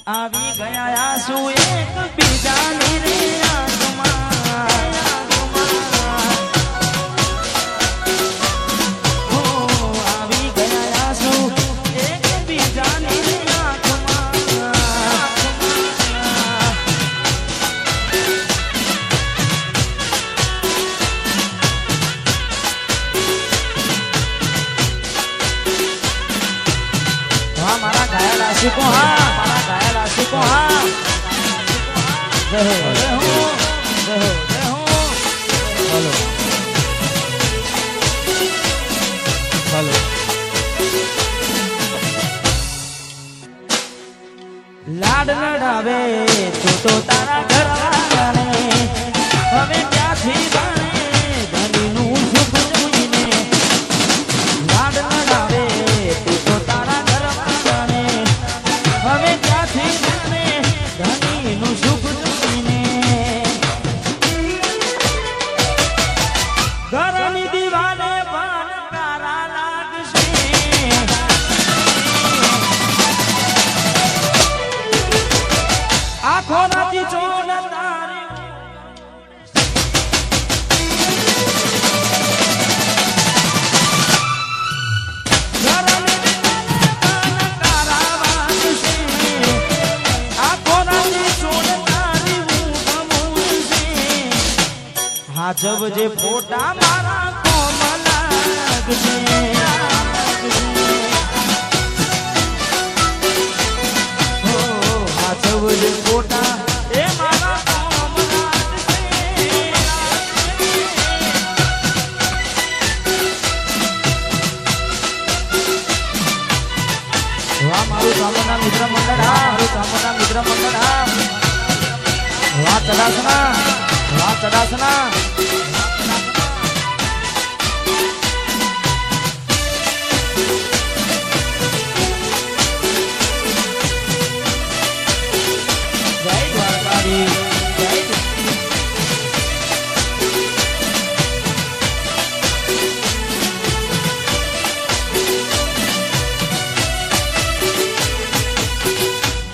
આવી ગયા આંસુ એક બીજાની રે આંખમાં આવી ગયા આંસુ એક બીજાની રે આંખમાં મારા ઘાયલ આશિકો મારા ઘાયલ આશિકો જય હો જય હો જય હો જય હો બોલો બોલો લાડ લડાવે તું તો તારા ઘરવાળાને હવે ક્યાંથી જાણે ધણીનું સુખ જોઈને લાડ લડાવે તું તો તારા ઘરવાળાને હવે ક્યાંથી જાણે ધણીનું સુખ જોઈને ઘરની દીવાને પણ તારા લાગશે આખો રાતી ચોન તારી ઘરની દીવાને પણ તારા લાગશે આખો રાતી ચોન તારી ઊંઘ હાજબ જે ફોટા મારા કોમ લાગશે હાજબ જે ફોટા એ મારા કોમ લાગશે વાહ મારું સામોના મિત્ર મંડળ મારું સામોના મિત્ર મંડળ વાહ ચડાસના વાહ ચડાસના જય દ્વારકાધીશ જય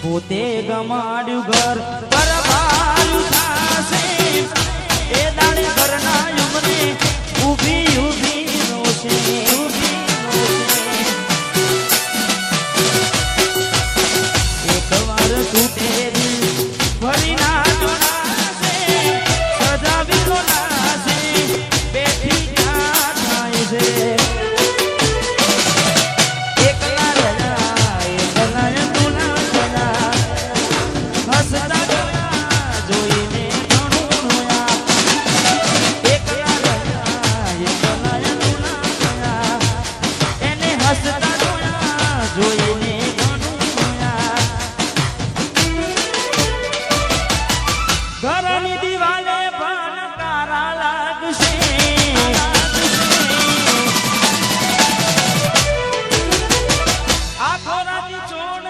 પોતે ગમાડ્યું ઘર બરબારું થાશે એ દાડે ઘરના યુમને ઊભી ઊભી રોશે એકવાર તૂટેલી ફરી ના જોડાશે સજાવી લો નાશે બેઠી ક્યાં થાય છે એકલા રહ્યા એકલા તુલા સજા હસતા જોયા જોઈને ઘણું રોયા એકલા રહ્યા એકલા તુલા સજા એને હસતા જોયા જોઈને ઘણું રોયા ઘરની દિવાલે પણ તારા લાગશે આખો રાતી ચોડ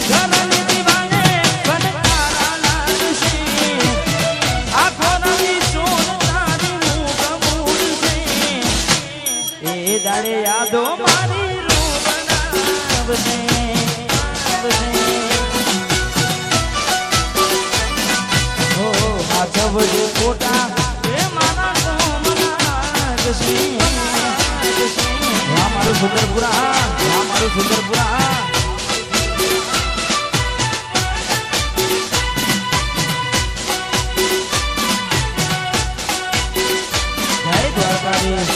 ઘરની દિવાલે પણ તારા લાગશે આખો રાતી ચોડ તારી ઊંઘ મૂડશે એ દાડે યાદો મારી રૂ બનાવશે હો હાજબ જે ફોટા એ મારા કોમ લાગશે વાહ મારું સુંદરપુરા વાહ મારું સુંદરપુરા જય દ્વારકાધીશ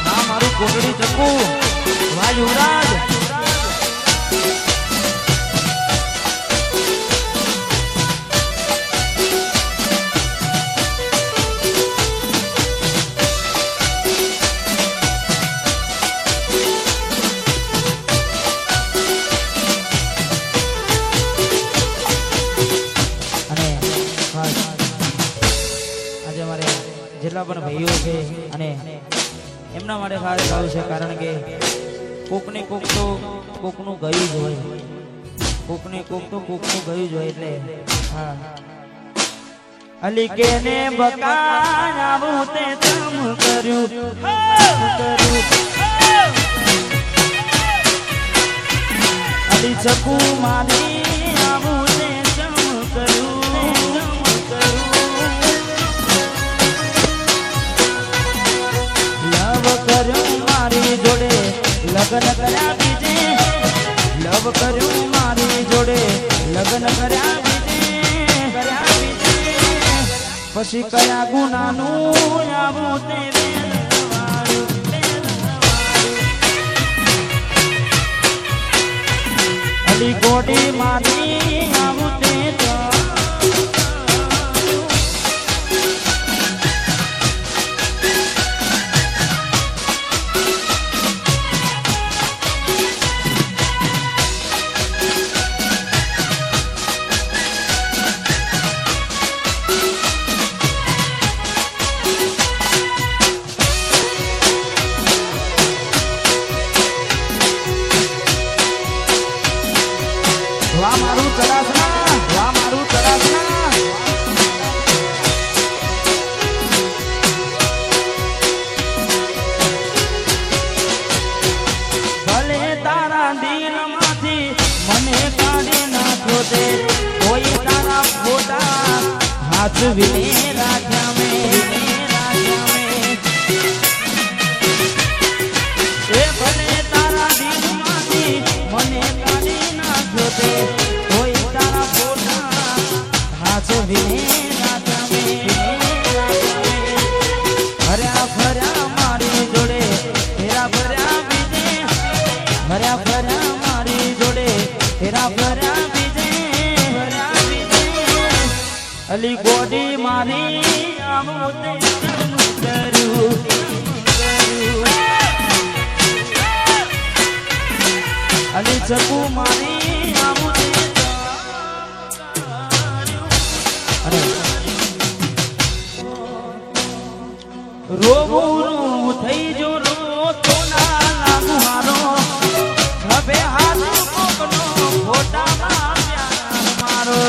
હા મારું કોટડી ચક્કુ વાહ યુવરાજ અને ખાસ આજે અમારે જેટલા પણ ભાઈઓ છે અને એમના માટે ખાસ ગાવું છે કારણ કે કોકને કોક તો કોકનું ગયું જ હોય કોકને કોક તો કોકનું ગયું જ હોય એટલે હા અલી કેને બકાયાવું તે તમ કર્યું અલી ચકુ મારી આવું તે તમ કર્યું લવ કર્યું મારી જોડે લગ્ન કર્યા બીજે લવ કર્યું મારી જોડે લગ્ન કર્યા પછી કયા ગુનાનું આવું તે અલી ગોડી મારી આવું તે हाथ विने राजा में ए भले तारा दिल माथी मने काढी नाख्यो ते कोई तारा फोटा हाथ विने राजा में हर्या भर्या मारी जोड़े तेरा भर्या बीजे हर्या भर्या मारी जोड़े तेरा भर्या अली गोडी मारी आવું તે કર્યું અલી ચકુ મારી આવું તે રોવું રોવું થઈ જો રો તો ના લાગુ હારો હવે હાથ કોકનો ફોટામાં પ્યાર મારો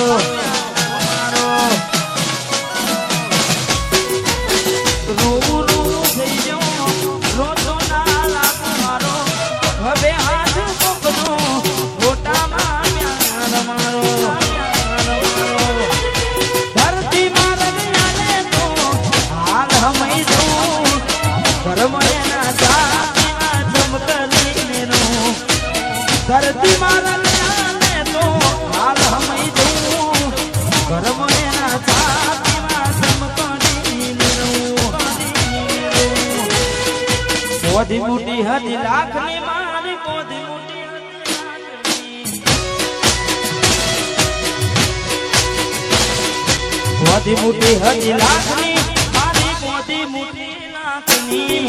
धरती मारा ने तो हाल हम ही दो घर में ना छाती में समकनी लो कोदी मुठी हदी लाख ने मारी कोदी मुठी कोदी मुठी हदी लाख ने मारी कोदी मुठी लाख ने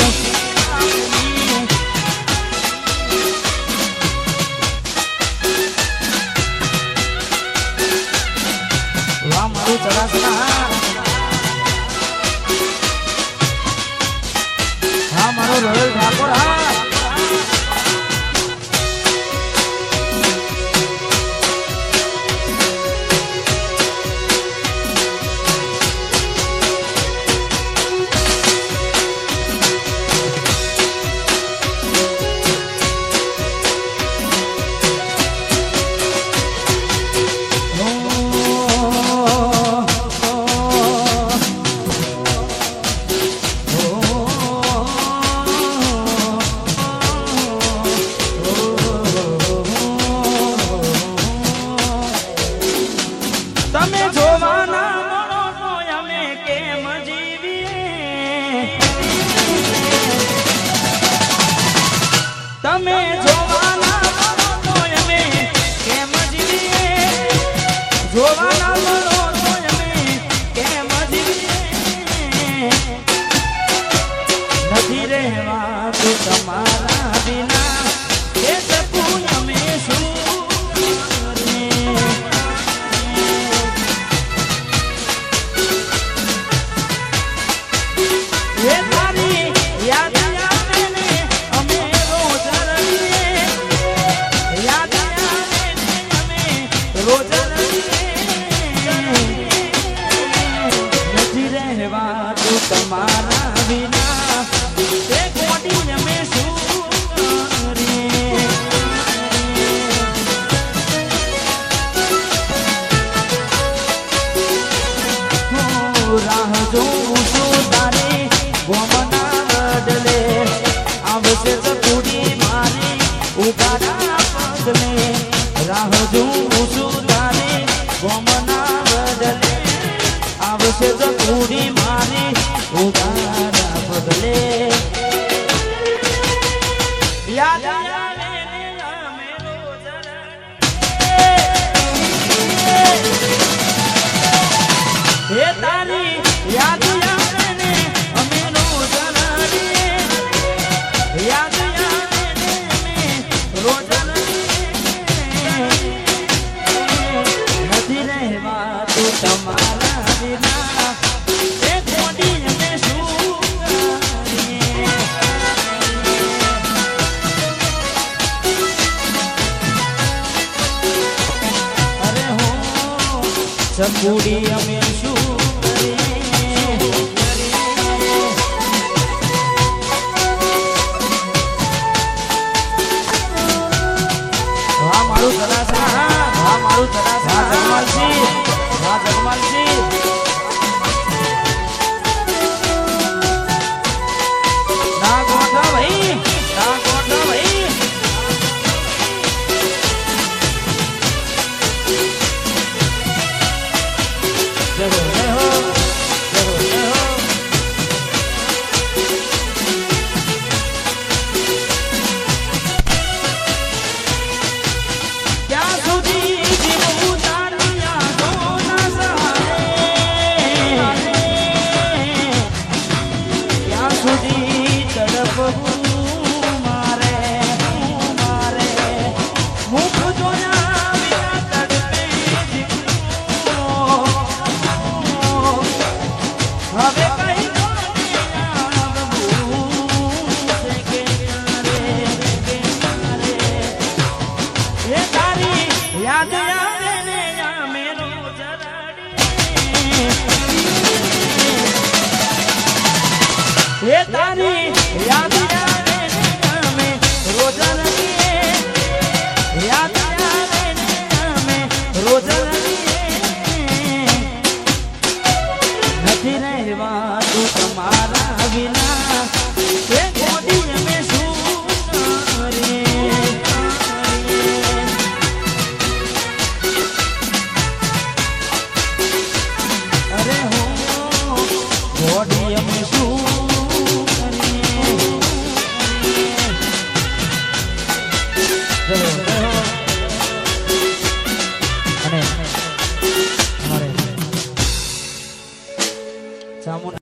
चला हाँ मारो रोयल ठाकुर हाँ સકુડી અમે શું વાહ મારું તરાસા વાહ મારું તરાસા જગમાલજી વાહ જગમાલજી ના ગોઠા ભાઈ ના ગોઠા ભાઈ જય હો જય હો જય હો જય હો ક્યાં સુધી જીવું તારી યાદો ના સહારે ક્યાં સુધી તડપવું મારે મુખ જોયા વિના તડપે જીવું હવે કઈ યાદ આવે ને મેરો જરાડી એ તારી યાદ આવે ને અમે રોજ રડીએ યાદ આવે ને અમે રોજ રડીએ નથી રહેવાતું તમારા વિના એ ગોડી અમે શું કરીએ અરે હો ગોડી અમે શું કરીએ જય હો અને અમારે ચામુંડા